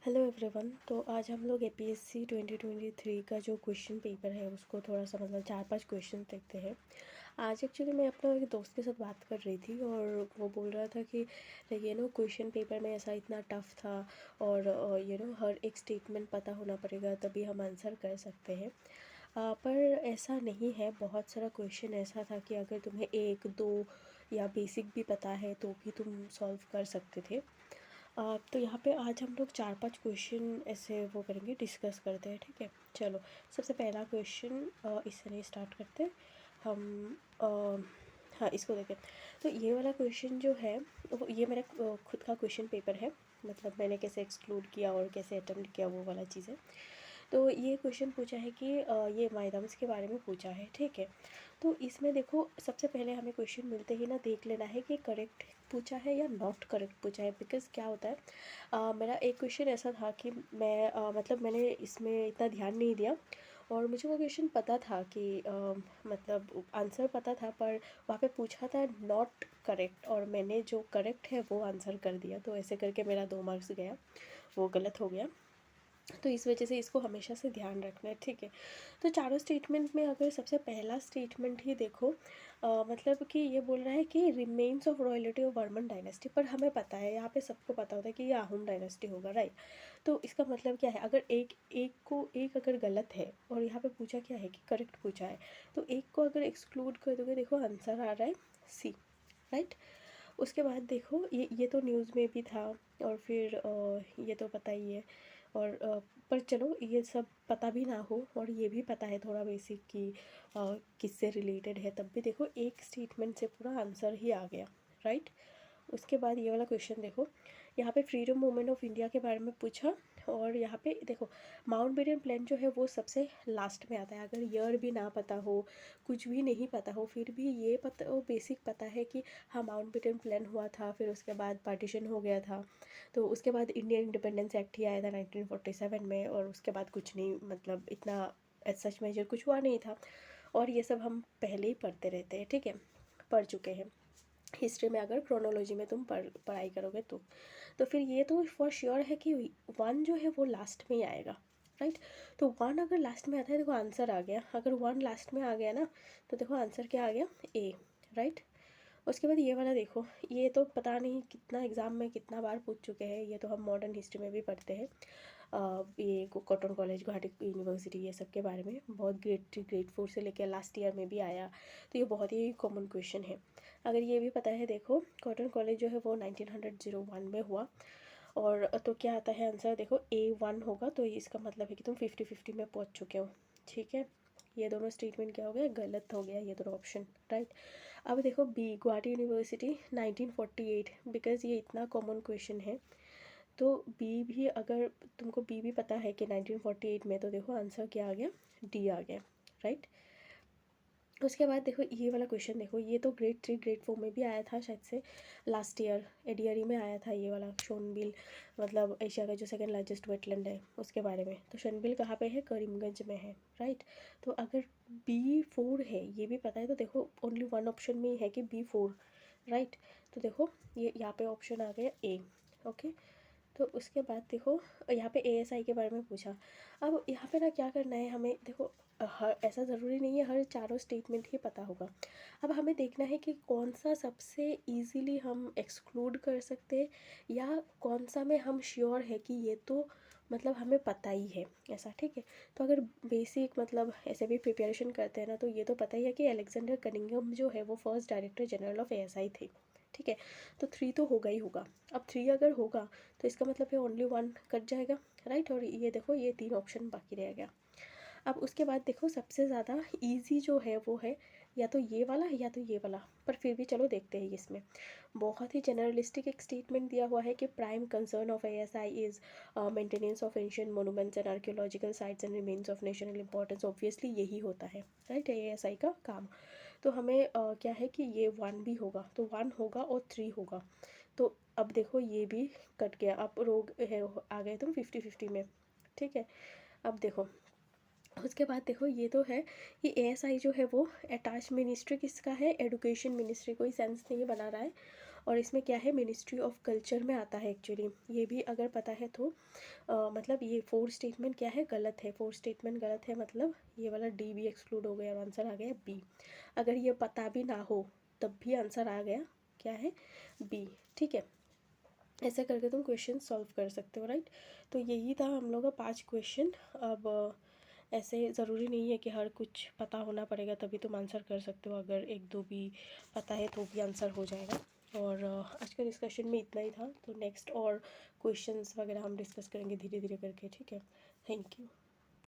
Hello everyone. तो आज हम लोग एपीएससी 2023 का जो क्वेश्चन पेपर है उसको थोड़ा सा मतलब 4-5 क्वेश्चन देखते हैं। आज एक्चुअली मैं अपना एक दोस्त के साथ बात कर रही थी और वो बोल रहा था कि क्वेश्चन पेपर में ऐसा इतना टफ था और हर एक स्टेटमेंट पता होना पड़ेगा तभी हम आंसर कर सकते हैं। पर ऐसा नहीं है। बहुत सारा क्वेश्चन ऐसा था कि अगर तुम्हें एक दो या बेसिक भी पता है तो भी तुम सॉल्व कर सकते थे। तो यहाँ पे आज हम लोग 4-5 क्वेश्चन ऐसे वो करेंगे, डिस्कस करते हैं। ठीक है, चलो। सबसे पहला क्वेश्चन इससे नहीं स्टार्ट करते हम। हाँ, इसको देखें। तो ये वाला क्वेश्चन जो है वो ये मेरा खुद का क्वेश्चन पेपर है। मतलब मैंने कैसे एक्सक्लूड किया और कैसे अटेम्प्ट किया वो वाला चीज़ है। तो ये क्वेश्चन पूछा है कि ये माइदम्स के बारे में पूछा है। ठीक है, तो इसमें देखो सबसे पहले हमें क्वेश्चन मिलते ही ना देख लेना है कि करेक्ट पूछा है या नॉट करेक्ट पूछा है। बिकॉज़ क्या होता है, मेरा एक क्वेश्चन ऐसा था कि मैं मतलब मैंने इसमें इतना ध्यान नहीं दिया और मुझे वो क्वेश्चन पता था कि मतलब आंसर पता था, पर वहाँ पे पूछा था नॉट करेक्ट और मैंने जो करेक्ट है वो आंसर कर दिया। तो ऐसे करके मेरा 2 मार्क्स गया, वो गलत हो गया। तो इस वजह से इसको हमेशा से ध्यान रखना है। ठीक है, तो चारों स्टेटमेंट में अगर सबसे पहला स्टेटमेंट ही देखो, मतलब कि ये बोल रहा है कि remains of royalty of Varman dynasty. पर हमें पता है, यहाँ पे सबको पता होता है कि ये आहूम डायनेस्टी होगा, राइट। तो इसका मतलब क्या है, अगर एक एक को एक अगर गलत है और यहाँ पे पूछा क्या है कि करेक्ट पूछा है, तो एक को अगर एक्सक्लूड कर दोगे, देखो आंसर आ रहा है सी, राइट। उसके बाद देखो ये तो न्यूज़ में भी था और फिर ये तो पता ही है। और पर चलो ये सब पता भी ना हो और ये भी पता है थोड़ा बेसिक कि किससे रिलेटेड है, तब भी देखो एक स्टेटमेंट से पूरा आंसर ही आ गया, राइट। उसके बाद ये वाला क्वेश्चन देखो, यहाँ पे फ्रीडम मूवमेंट ऑफ इंडिया के बारे में पूछा। और यहाँ पे देखो माउंटबेटन प्लान जो है वो सबसे लास्ट में आता है। अगर ईयर भी ना पता हो, कुछ भी नहीं पता हो, फिर भी ये पता वो बेसिक पता है कि हाँ माउंटबेटन प्लान हुआ था, फिर उसके बाद पार्टीशन हो गया था। तो उसके बाद इंडियन इंडिपेंडेंस एक्ट ही आया था 1947 में और उसके बाद कुछ नहीं, मतलब इतना एज सच मेजर कुछ हुआ नहीं था। और ये सब हम पहले ही पढ़ते रहते हैं, ठीक है, पढ़ चुके हैं हिस्ट्री में। अगर क्रोनोलॉजी में तुम पढ़ाई करोगे तो फिर ये तो फॉर श्योर है कि वन जो है वो लास्ट में ही आएगा, राइट। तो वन अगर लास्ट में आता है, देखो आंसर आ गया। अगर वन लास्ट में आ गया ना, तो देखो आंसर क्या आ गया, ए, राइट। उसके बाद ये वाला देखो, ये तो पता नहीं कितना एग्ज़ाम में कितना बार पूछ चुके हैं, ये तो हम मॉडर्न हिस्ट्री में भी पढ़ते हैं। ये कॉटन कॉलेज, गुवाहाटी यूनिवर्सिटी, ये सब के बारे में बहुत ग्रेड 4 से लेकर लास्ट ईयर में भी आया। तो ये बहुत ही कॉमन क्वेश्चन है। अगर ये भी पता है, देखो कॉटन कॉलेज जो है वो 1901 में हुआ। और तो क्या आता है आंसर, देखो A1 होगा। तो इसका मतलब है कि तुम 50-50 में पहुंच चुके हो, ठीक है। ये दोनों स्टेटमेंट क्या हो गया, गलत हो गया ये दोनों ऑप्शन, राइट। अब देखो बी, गुवाहाटी यूनिवर्सिटी 1948, बिकॉज़ ये इतना कॉमन क्वेश्चन है। तो बी भी, अगर तुमको बी भी पता है कि 1948 में, तो देखो आंसर क्या आ गया, डी आ गया, राइट। उसके बाद देखो ये वाला क्वेश्चन देखो, ये तो ग्रेड 3 ग्रेड 4 में भी आया था शायद से, लास्ट ईयर एडीआरई में आया था ये वाला। शोनबिल, मतलब एशिया का जो सेकंड लार्जेस्ट वेटलैंड है उसके बारे में। तो शोनबिल कहाँ पे है, करीमगंज में है, राइट। तो अगर B4 है, ये भी पता है, तो देखो ओनली वन ऑप्शन में ही है कि B4, राइट। तो देखो ये यहाँ पे ऑप्शन आ गया ए, ओके। तो उसके बाद देखो यहाँ पे एएसआई के बारे में पूछा। अब यहाँ पे ना क्या करना है हमें, देखो हर ऐसा ज़रूरी नहीं है हर चारों स्टेटमेंट ही पता होगा। अब हमें देखना है कि कौन सा सबसे इजीली हम एक्सक्लूड कर सकते हैं या कौन सा में हम श्योर है कि ये तो मतलब हमें पता ही है ऐसा, ठीक है। तो अगर बेसिक मतलब ऐसे भी प्रिपरेशन करते हैं ना, तो ये तो पता ही है कि अलेक्जेंडर कनिंघम जो है वो first director general of ASI थे, ठीक है। तो 3 तो होगा ही होगा। अब 3 अगर होगा तो इसका मतलब है ओनली वन कट जाएगा, राइट। और ये देखो ये 3 ऑप्शन बाकी रह गया। अब उसके बाद देखो सबसे ज़्यादा इजी जो है वो है या तो ये वाला या तो ये वाला, पर फिर भी चलो देखते हैं। इसमें बहुत ही जनरलिस्टिक एक स्टेटमेंट दिया हुआ है कि prime concern of ASI is maintenance of ancient monuments and archaeological sites and remains of national importance. Obviously यही होता है, राइट, एएसआई का काम। तो हमें क्या है कि ये 1 भी होगा, तो 1 होगा और 3 होगा। तो अब देखो ये भी कट गया। अब रोग है, आ गए तुम 50-50 में, ठीक है। अब देखो उसके बाद देखो ये तो है कि एएसआई जो है वो अटैच मिनिस्ट्री किसका है, एडुकेशन मिनिस्ट्री, कोई सेंस नहीं बना रहा है। और इसमें क्या है, मिनिस्ट्री ऑफ कल्चर में आता है एक्चुअली। ये भी अगर पता है तो मतलब ये 4 स्टेटमेंट क्या है, गलत है। 4 स्टेटमेंट गलत है, मतलब ये वाला डी भी एक्सक्लूड हो गया और आंसर आ गया बी। अगर ये पता भी ना हो तब भी आंसर आ गया क्या है, बी। ठीक है, ऐसा करके तुम क्वेश्चन सॉल्व कर सकते हो, राइट। तो यही था हम लोग का 5 क्वेश्चन। अब ऐसे ज़रूरी नहीं है कि हर कुछ पता होना पड़ेगा तभी तुम आंसर कर सकते हो। अगर एक दो भी पता है तो भी आंसर हो जाएगा। और आज का डिस्कशन में इतना ही था। तो नेक्स्ट और क्वेश्चंस वगैरह हम डिस्कस करेंगे धीरे धीरे करके, ठीक है। Thank you.